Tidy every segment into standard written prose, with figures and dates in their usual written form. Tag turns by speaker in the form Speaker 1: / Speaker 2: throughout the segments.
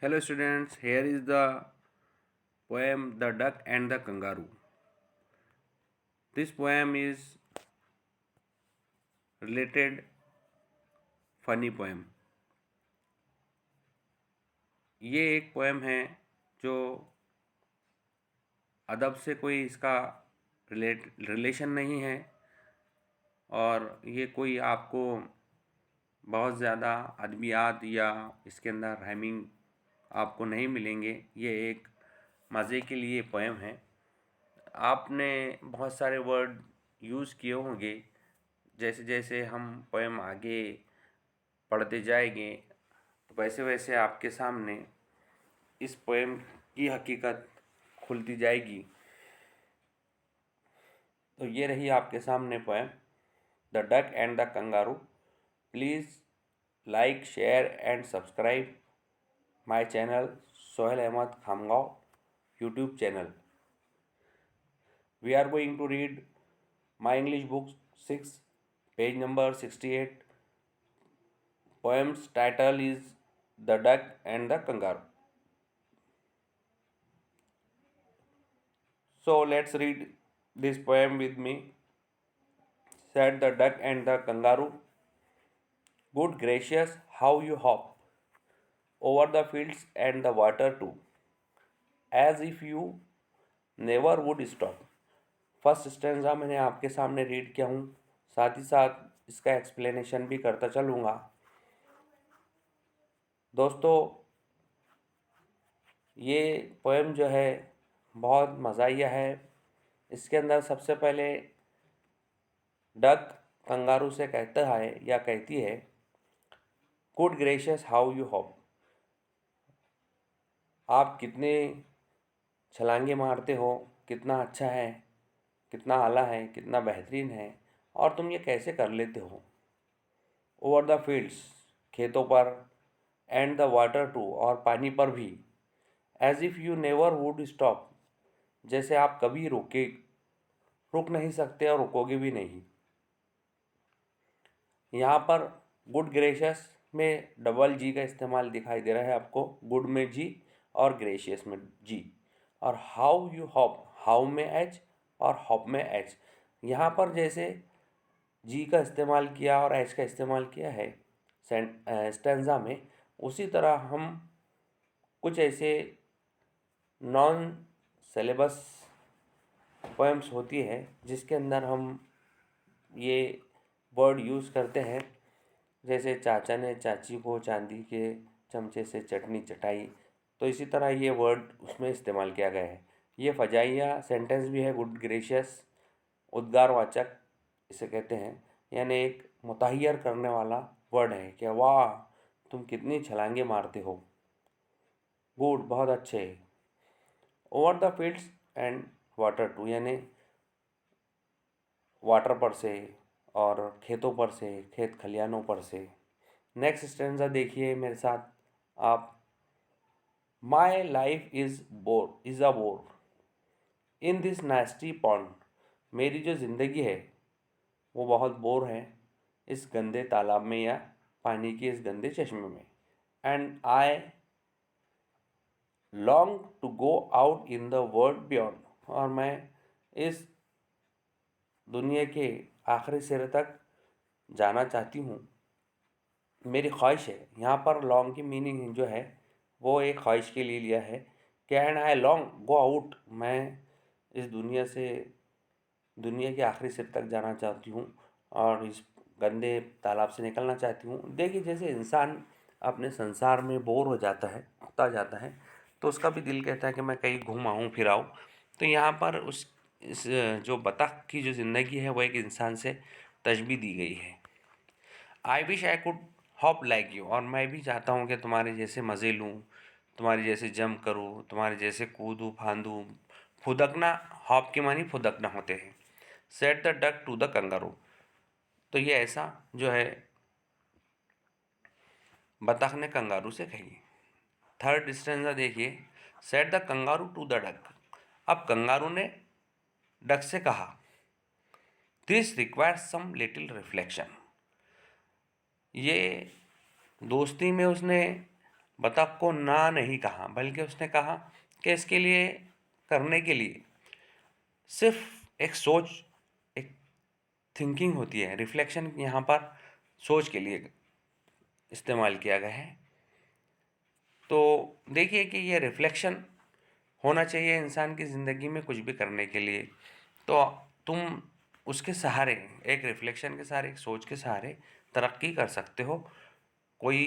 Speaker 1: Hello students, here is the poem The Duck and the Kangaroo. This poem is related funny poem. ये एक poem है जो अदब से कोई इसका रिलेशन नहीं है और ये कोई आपको बहुत ज़्यादा अदबियात या इसके अंदर राइमिंग आपको नहीं मिलेंगे। ये एक मज़े के लिए पोएम है। आपने बहुत सारे वर्ड यूज़ किए होंगे। जैसे जैसे हम पोएम आगे पढ़ते जाएंगे तो वैसे वैसे आपके सामने इस पोएम की हकीकत खुलती जाएगी। तो ये रही आपके सामने poem the duck and the kangaroo. Please like, share and subscribe my channel Sohail Ahmed Khamgaon YouTube channel. We are going to read my English book 6, page number 68. Poem's title is The Duck and the Kangaroo. So let's read this poem with me. Said the duck and the kangaroo, good gracious, how you hop over the fields and the water too, as if you never would stop. First stanza मैंने आपके सामने read किया हूँ, साथ ही साथ इसका explanation भी करता चलूँगा। दोस्तों, ये पोएम जो है बहुत मज़ाहिया है। इसके अंदर सबसे पहले डक कंगारू से कहता है या कहती है, good gracious how you hop, आप कितने छलांगे मारते हो, कितना अच्छा है, कितना आला है, कितना बेहतरीन है, और तुम ये कैसे कर लेते हो। ओवर द फील्ड्स, खेतों पर, एंड द वाटर टू, और पानी पर भी, as if you never would stop, जैसे आप कभी रुक नहीं सकते और रुकोगे भी नहीं। यहाँ पर गुड ग्रेशियस में डबल जी का इस्तेमाल दिखाई दे रहा है आपको, गुड में जी और ग्रेशियस में जी। और हाउ यू हॉप, हाउ में एच और हॉप में एच। यहाँ पर जैसे जी का इस्तेमाल किया और एच का इस्तेमाल किया है स्टेंजा में, उसी तरह हम कुछ ऐसे नॉन सिलेबस पोएम्स होती है जिसके अंदर हम ये वर्ड यूज़ करते हैं। जैसे चाचा ने चाची को चांदी के चमचे से चटनी चटाई, तो इसी तरह ये वर्ड उसमें इस्तेमाल किया गया है। ये फजाइया सेंटेंस भी है, गुड ग्रेशियस उद्गारवाचक इसे कहते हैं, यानी एक मुतहय्यर करने वाला वर्ड है कि वाह तुम कितनी छलांगे मारते हो, गुड बहुत अच्छे। Over the fields and water too, यानी वाटर पर से और खेतों पर से, खेत खलियानों पर से। नेक्स्ट स्टेंजा देखिए मेरे साथ आप। My life is a bore in this nasty pond, मेरी जो ज़िंदगी है वो बहुत बोर है इस गंदे तालाब में या पानी के इस गंदे चश्मे में। And I long to go out in the world beyond, और मैं इस दुनिया के आखिरी सिरे तक जाना चाहती हूँ, मेरी ख्वाहिश है। यहाँ पर लॉन्ग की मीनिंग जो है वो एक ख्वाहिश के लिए लिया है कि and I long go out, मैं इस दुनिया के आखिरी सिर तक जाना चाहती हूँ और इस गंदे तालाब से निकलना चाहती हूँ। देखिए, जैसे इंसान अपने संसार में बोर हो जाता है, उकता जाता है, तो उसका भी दिल कहता है कि मैं कहीं घूम आऊँ फिर आऊँ। तो यहाँ पर इस जो बतख की जो ज़िंदगी है वो एक इंसान से तशबीह दी गई है। I wish I could hop like you, और मैं भी चाहता हूँ कि तुम्हारे जैसे मज़े लूँ, तुम्हारे जैसे जंप करूँ, तुम्हारे जैसे कूदूँ फांदूँ। फुदकना, हॉप के मानी फुदकना होते हैं। Said the duck to the kangaroo, तो ये ऐसा जो है बतख ने कंगारू से कही। थर्ड स्टेंजा देखिए। Said the kangaroo to the duck, अब कंगारू ने डक से कहा, this requires some little reflection, ये दोस्ती में उसने बतख को ना नहीं कहा, बल्कि उसने कहा कि इसके लिए, करने के लिए सिर्फ एक सोच, एक थिंकिंग होती है। रिफ्लेक्शन यहाँ पर सोच के लिए इस्तेमाल किया गया है। तो देखिए कि ये रिफ्लेक्शन होना चाहिए इंसान की ज़िंदगी में कुछ भी करने के लिए। तो तुम उसके सहारे, एक रिफ्लेक्शन के सहारे, एक सोच के सहारे तरक्की कर सकते हो, कोई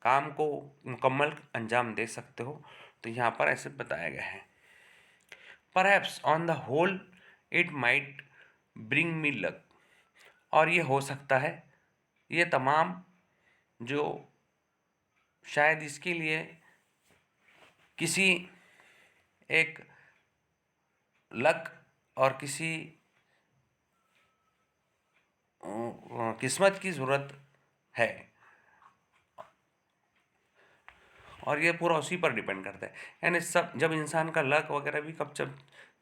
Speaker 1: काम को मुकम्मल अंजाम दे सकते हो। तो यहाँ पर ऐसे बताया गया है, perhaps on the whole it might bring me luck. और ये हो सकता है, ये तमाम जो, शायद इसके लिए किसी एक लक और किसी किस्मत की ज़रूरत है, और ये पूरा उसी पर डिपेंड करता है। यानी सब, जब इंसान का लक वगैरह भी कब जब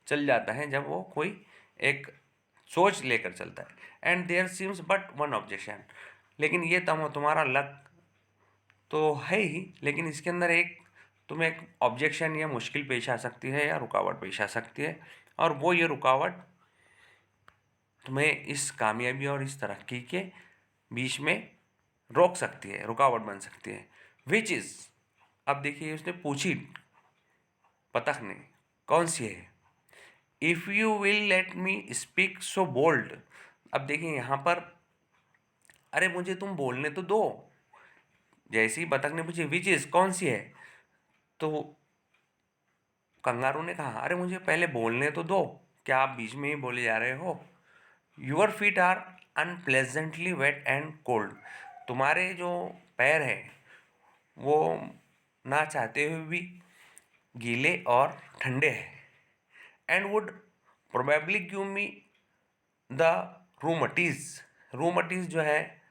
Speaker 1: चल जाता है, जब वो कोई एक सोच लेकर चलता है। And there seems but one objection, लेकिन ये तुम्हारा लक तो है ही, लेकिन इसके अंदर एक तुम्हें एक ऑब्जेक्शन या मुश्किल पेश आ सकती है, या रुकावट पेश आ सकती है। और वो ये रुकावट तुम्हें इस कामयाबी और इस तरक्की के बीच में रोक सकती है, रुकावट बन सकती है। विच इज़, अब देखिए उसने पूछी बतख ने, कौन सी है। If you will let me speak so bold. अब देखिए यहाँ पर, अरे मुझे तुम बोलने तो दो। जैसे ही बतख ने पूछी विच इज़, कौन सी है, तो कंगारू ने कहा, अरे मुझे पहले बोलने तो दो, क्या आप बीच में ही बोले जा रहे हो। Your feet are unpleasantly wet and cold. तुम्हारे जो पैर हैं वो ना चाहते हुए भी गीले और ठंडे हैं। And would probably give me the rheumatiz. Rheumatiz जो है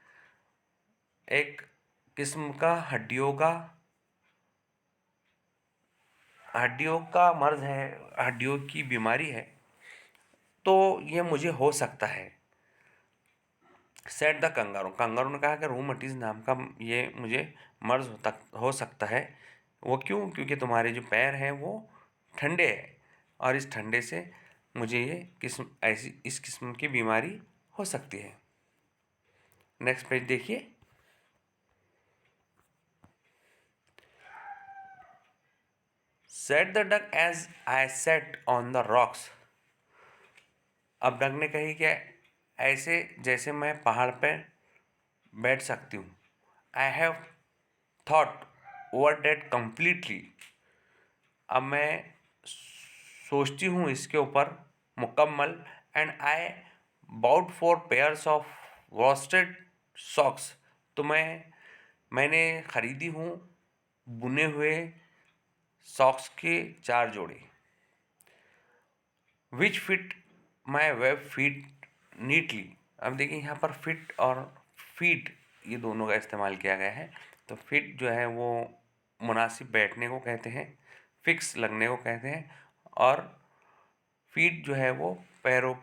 Speaker 1: एक किस्म का हड्डियों का मर्ज है, हड्डियों की बीमारी है। तो ये मुझे हो सकता है। सेट द कंगारू, कंगारू ने कहा कि रूमटीज नाम का ये मुझे मर्ज हो सकता है। वो क्यों? क्योंकि तुम्हारे जो पैर हैं वो ठंडे हैं, और इस ठंडे से मुझे ये किस्म, ऐसी इस किस्म की बीमारी हो सकती है। नेक्स्ट पेज देखिए। Said the duck as I sat on the rocks. अब डक ने कही कि ऐसे जैसे मैं पहाड़ पर बैठ सकती हूँ। I have thought over that completely. अब मैं सोचती हूँ इसके ऊपर मुकम्मल। And I bought four pairs of worsted socks. तो मैंने ख़रीदी हूँ बुने हुए सॉक्स के 4 जोड़े। Which fit my web feet neatly. अब देखिए यहाँ पर फिट और फीट, ये दोनों का इस्तेमाल किया गया है। तो फिट जो है वो मुनासिब बैठने को कहते हैं, फिक्स लगने को कहते हैं, और फीट जो है वो पैरों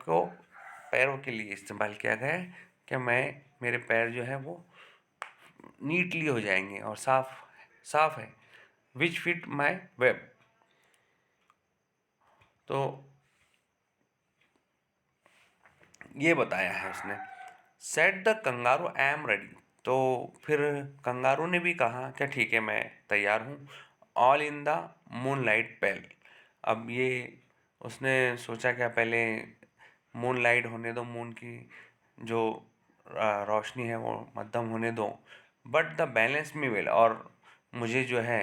Speaker 1: के लिए इस्तेमाल किया गया है कि मेरे पैर जो है वो नीटली हो जाएंगे और साफ है। विच फिट माई वेब। तो ये बताया है उसने। Set the kangaroo I am ready. तो फिर कंगारू ने भी कहा क्या ठीक है मैं तैयार हूँ। All in the moonlight pale. अब ये उसने सोचा क्या, पहले मून लाइट होने दो, मून की जो रोशनी है वो मध्यम होने दो, but the balance me well. और मुझे जो है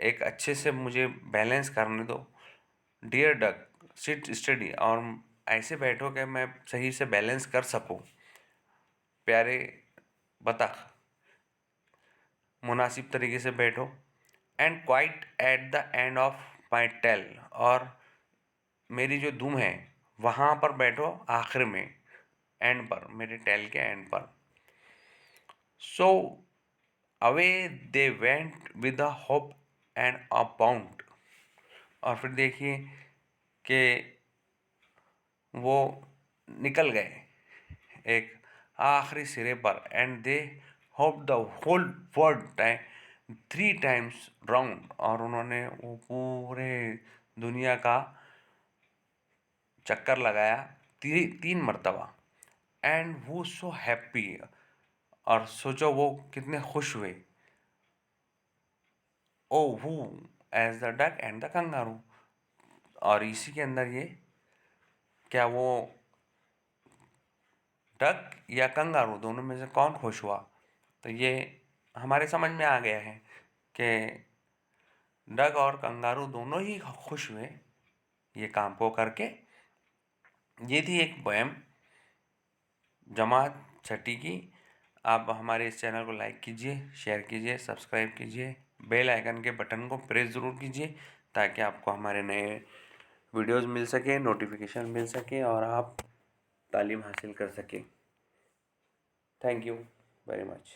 Speaker 1: एक अच्छे से मुझे बैलेंस करने दो। Dear duck sit steady. और ऐसे बैठो कि मैं सही से बैलेंस कर सकूं। प्यारे बतख, मुनासिब तरीके से बैठो। And quite at the end of my tail. और मेरी जो दुम है वहाँ पर बैठो, आखिर में, एंड पर, मेरे टेल के एंड पर। So away they went with a hope and a bound. और फिर देखिए कि वो निकल गए एक आखिरी सिरे पर। And they hopped the whole world time 3 times round, और उन्होंने वो पूरे दुनिया का चक्कर लगाया 3 मरतबा। एंड वो सो हैप्पी, और सोचो वो कितने खुश हुए। Oh who as the duck and the kangaroo. और इसी के अंदर ये, क्या वो डक या कंगारू दोनों में से कौन खुश हुआ, तो ये हमारे समझ में आ गया है कि डक और कंगारू दोनों ही खुश हुए ये काम को करके। ये थी एक पोएम जमात छठी की। आप हमारे इस चैनल को लाइक कीजिए, शेयर कीजिए, सब्सक्राइब कीजिए, बेल आइकन के बटन को प्रेस ज़रूर कीजिए ताकि आपको हमारे नए वीडियोस मिल सके, नोटिफिकेशन मिल सके और आप तालीम हासिल कर सकें। Thank you very much.